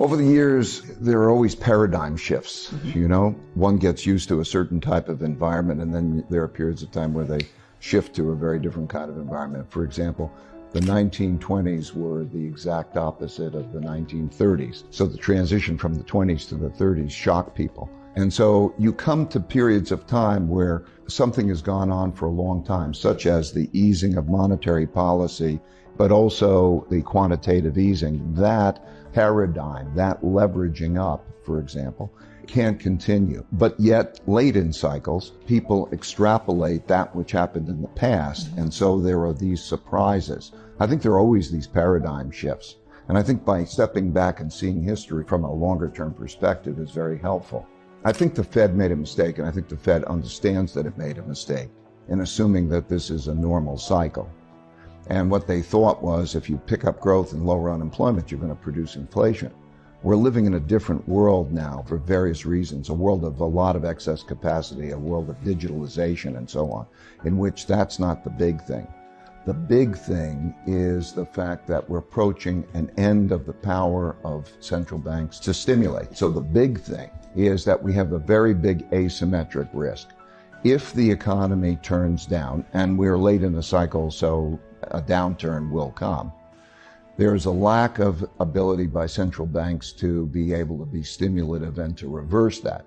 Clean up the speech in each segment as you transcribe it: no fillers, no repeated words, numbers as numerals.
Over the years, there are always paradigm shifts. One gets used to a certain type of environment, and then there are periods of time where they shift to a very different kind of environment. For example, the 1920s were the exact opposite of the 1930s. So the transition from the 20s to the 30s shocked people. And so you come to periods of time where something has gone on for a long time, such as the easing of monetary policy, but also the quantitative easing. That paradigm, that leveraging up, for example, can't continue. But yet, late in cycles, people extrapolate that which happened in the past, and so there are these surprises. I think there are always these paradigm shifts. And I think by stepping back and seeing history from a longer-term perspective is very helpful. I think the Fed made a mistake, and I think the Fed understands that it made a mistake in assuming that this is a normal cycle. And what they thought was if you pick up growth and lower unemployment, you're going to produce inflation. We're living in a different world now for various reasons, a world of a lot of excess capacity, a world of digitalization and so on, in which that's not the big thing. The big thing is the fact that we're approaching an end of the power of central banks to stimulate. So the big thing is that we have a very big asymmetric risk. If the economy turns down, and we're late in the cycle, so a downturn will come, there's a lack of ability by central banks to be able to be stimulative and to reverse that.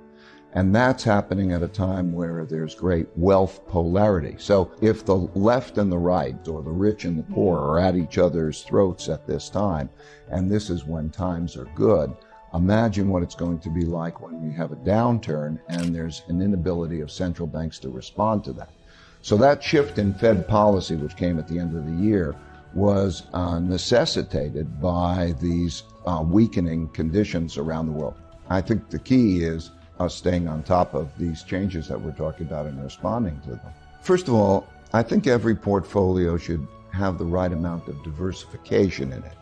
And that's happening at a time where there's great wealth polarity. So if the left and the right, or the rich and the poor, are at each other's throats at this time, and this is when times are good, imagine what it's going to be like when we have a downturn and there's an inability of central banks to respond to that. So that shift in Fed policy, which came at the end of the year, was necessitated by these weakening conditions around the world. I think the key is us staying on top of these changes that we're talking about and responding to them. First of all, I think every portfolio should have the right amount of diversification in it.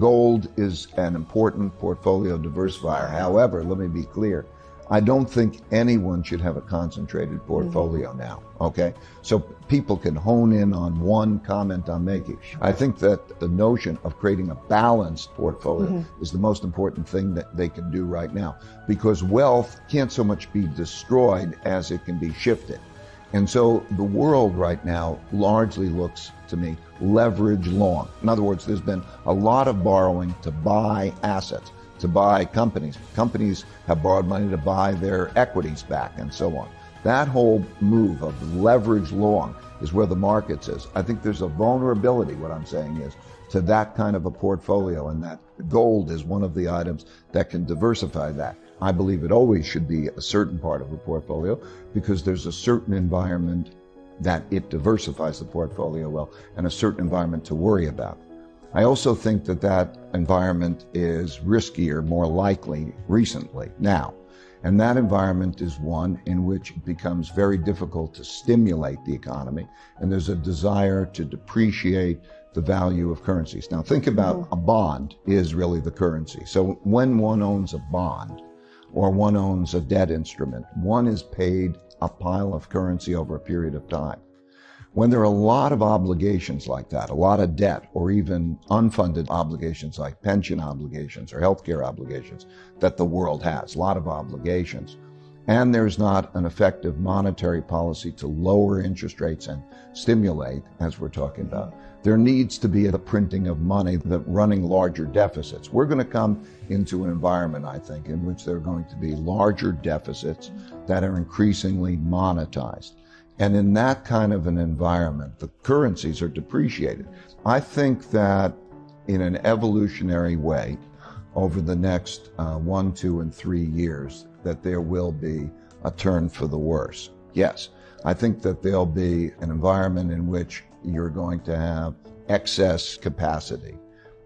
Gold is an important portfolio diversifier. However, let me be clear, I don't think anyone should have a concentrated portfolio now, okay? So people can hone in on one comment I'm making. I think that the notion of creating a balanced portfolio is the most important thing that they can do right now, because wealth can't so much be destroyed as it can be shifted. And so the world right now largely looks, to me, leverage long. In other words, there's been a lot of borrowing to buy assets, to buy companies. Companies have borrowed money to buy their equities back and so on. That whole move of leverage long is where the markets is. I think there's a vulnerability, what I'm saying is, to that kind of a portfolio, and that gold is one of the items that can diversify that. I believe it always should be a certain part of a portfolio because there's a certain environment that it diversifies the portfolio well and a certain environment to worry about. I also think that that environment is riskier, more likely recently now. And that environment is one in which it becomes very difficult to stimulate the economy, and there's a desire to depreciate the value of currencies. Now think about a bond is really the currency. So when one owns a bond or one owns a debt instrument, one is paid a pile of currency over a period of time. When there are a lot of obligations like that, a lot of debt, or even unfunded obligations like pension obligations or healthcare obligations that the world has, a lot of obligations, and there's not an effective monetary policy to lower interest rates and stimulate, as we're talking about, there needs to be the printing of money, that running larger deficits. We're going to come into an environment, I think, in which there are going to be larger deficits that are increasingly monetized. And in that kind of an environment, the currencies are depreciated. I think that in an evolutionary way, over the next 1, 2, and 3 years, that there will be a turn for the worse. Yes, I think that there'll be an environment in which you're going to have excess capacity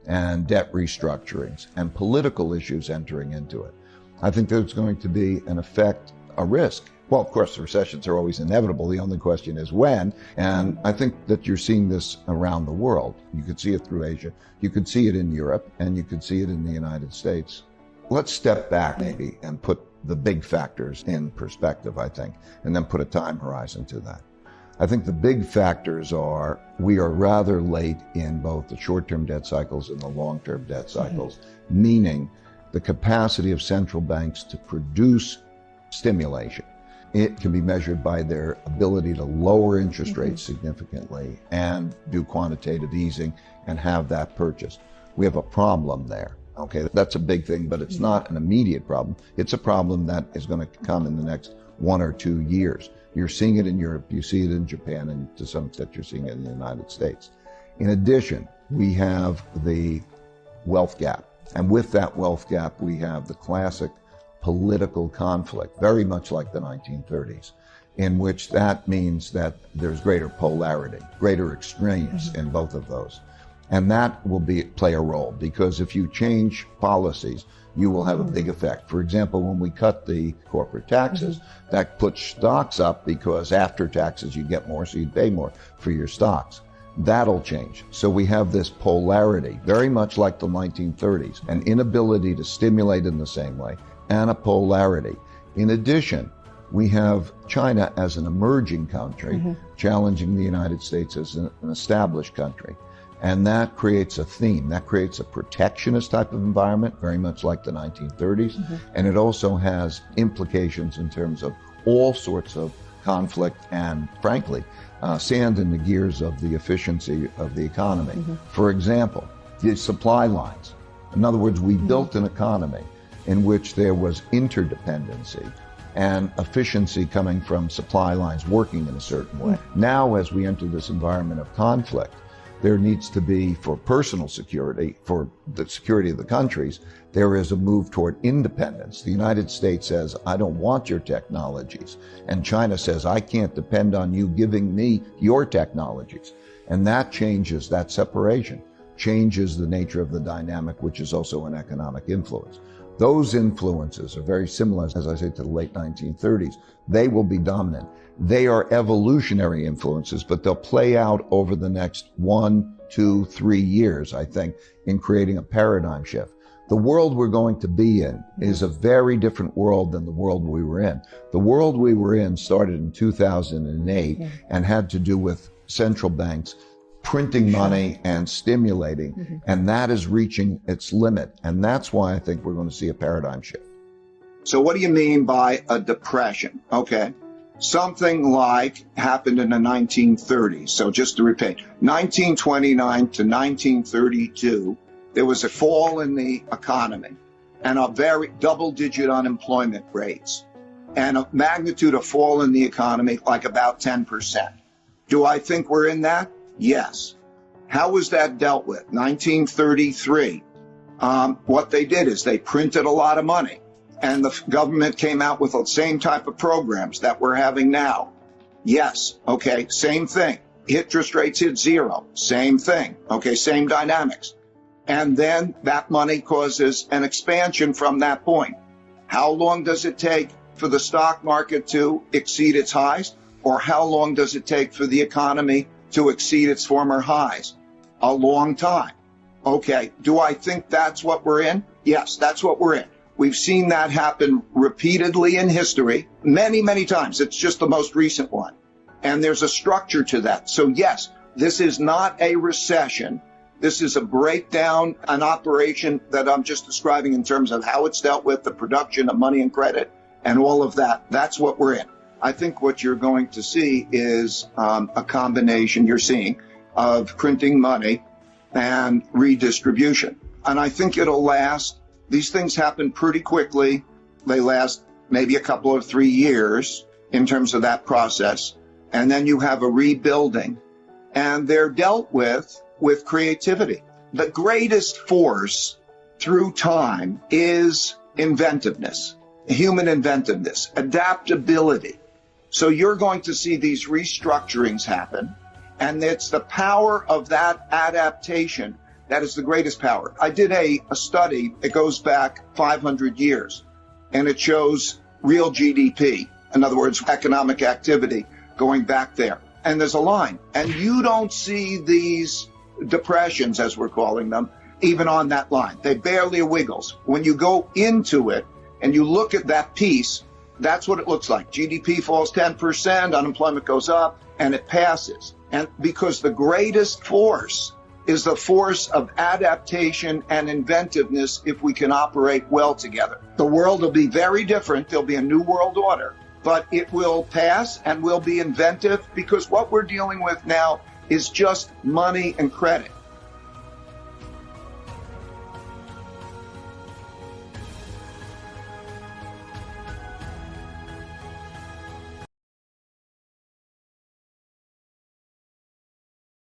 and debt restructurings and political issues entering into it. I think there's going to be an effect, a risk. Well, of course, recessions are always inevitable. The only question is when. And I think that you're seeing this around the world. You could see it through Asia. You could see it in Europe, and you could see it in the United States. Let's step back maybe and put the big factors in perspective, I think, and then put a time horizon to that. I think the big factors are we are rather late in both the short-term debt cycles and the long-term debt cycles, meaning the capacity of central banks to produce stimulation. It can be measured by their ability to lower interest rates significantly and do quantitative easing and have that purchase. We have a problem there. Okay, that's a big thing, but it's not an immediate problem. It's a problem that is going to come in the next 1 or 2 years. You're seeing it in Europe, you see it in Japan, and to some extent you're seeing it in the United States. In addition, we have the wealth gap. And with that wealth gap, we have the classic political conflict, very much like the 1930s, in which that means that there's greater polarity, greater extremes in both of those. And that will play a role, because if you change policies, you will have a big effect. For example, when we cut the corporate taxes, that puts stocks up because after taxes you get more, so you pay more for your stocks. That'll change. So we have this polarity, very much like the 1930s, an inability to stimulate in the same way, and a polarity. In addition, we have China as an emerging country challenging the United States as an established country. And that creates a theme. That creates a protectionist type of environment, very much like the 1930s. And it also has implications in terms of all sorts of conflict and, frankly, sand in the gears of the efficiency of the economy. For example, the supply lines. In other words, we built an economy in which there was interdependency and efficiency coming from supply lines working in a certain way. Now, as we enter this environment of conflict, there needs to be, for personal security, for the security of the countries, there is a move toward independence. The United States says, I don't want your technologies. And China says, I can't depend on you giving me your technologies. And that changes, that separation changes the nature of the dynamic, which is also an economic influence. Those influences are very similar, as I say, to the late 1930s. They will be dominant. They are evolutionary influences, but they'll play out over the next 1, 2, 3 years, I think, in creating a paradigm shift. The world we're going to be in is a very different world than the world we were in. The world we were in started in 2008 and had to do with central banks printing money and stimulating, and that is reaching its limit. And that's why I think we're going to see a paradigm shift. So what do you mean by a depression? Okay. Something like happened in the 1930s. So just to repeat, 1929 to 1932, there was a fall in the economy and a very double-digit unemployment rates and a magnitude of fall in the economy like about 10%. Do I think we're in that? Yes. How was that dealt with? 1933. What they did is they printed a lot of money. And the government came out with the same type of programs that we're having now. Yes, okay, same thing. Interest rates hit zero, same thing. Okay, same dynamics. And then that money causes an expansion from that point. How long does it take for the stock market to exceed its highs? Or how long does it take for the economy to exceed its former highs? A long time. Okay, do I think that's what we're in? Yes, that's what we're in. We've seen that happen repeatedly in history, many, many times. It's just the most recent one. And there's a structure to that. So yes, this is not a recession. This is a breakdown, an operation that I'm just describing in terms of how it's dealt with, the production of money and credit, and all of that. That's what we're in. I think what you're going to see is a combination you're seeing of printing money and redistribution. And I think it'll last. These things happen pretty quickly. They last maybe a couple of 3 years in terms of that process. And then you have a rebuilding. And they're dealt with creativity. The greatest force through time is inventiveness, human inventiveness, adaptability. So you're going to see these restructurings happen. And it's the power of that adaptation that is the greatest power. I did a study that goes back 500 years, and it shows real GDP, in other words, economic activity going back there. And there's a line. And you don't see these depressions, as we're calling them, even on that line. They barely wiggles. When you go into it and you look at that piece, that's what it looks like. GDP falls 10%, unemployment goes up, and it passes. And because the greatest force is the force of adaptation and inventiveness if we can operate well together. The world will be very different. There'll be a new world order, but it will pass and will be inventive because what we're dealing with now is just money and credit.